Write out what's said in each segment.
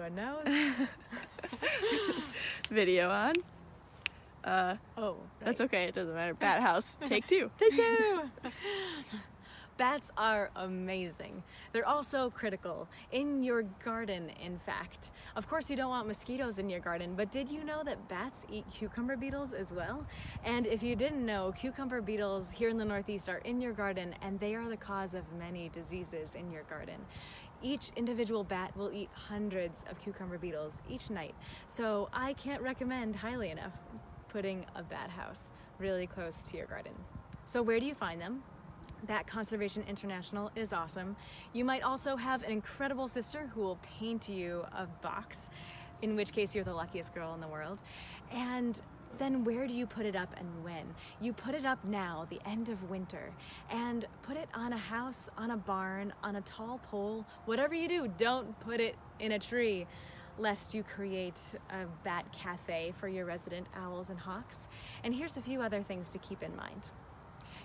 Nose. Video on. Oh, That's okay, it doesn't matter. Bat house. Take two. Take two! Bats are amazing. They're also critical in your garden, in fact. Of course, you don't want mosquitoes in your garden, but did you know that bats eat cucumber beetles as well? And if you didn't know, cucumber beetles here in the Northeast are in your garden, and they are the cause of many diseases in your garden. Each individual bat will eat hundreds of cucumber beetles each night. So I can't recommend highly enough putting a bat house really close to your garden. So where do you find them? Bat Conservation International is awesome. You might also have an incredible sister who will paint you a box, in which case you're the luckiest girl in the world. And then where do you put it up and when? You put it up now, the end of winter, and put it on a house, on a barn, on a tall pole. Whatever you do, don't put it in a tree, lest you create a bat cafe for your resident owls and hawks. And here's a few other things to keep in mind.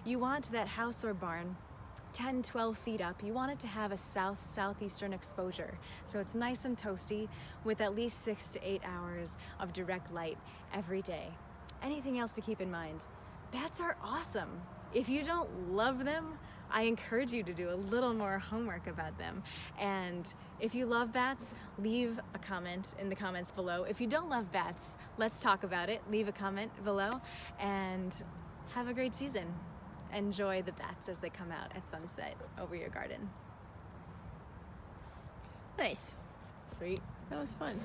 You want that house or barn 10, 12 feet up. You want it to have a southeastern exposure, so it's nice and toasty with at least 6 to 8 hours of direct light every day. Anything else to keep in mind? Bats are awesome. If you don't love them, I encourage you to do a little more homework about them. And if you love bats, leave a comment in the comments below. If you don't love bats, let's talk about it. Leave a comment below and have a great season. Enjoy the bats as they come out at sunset over your garden. Nice. Sweet. That was fun.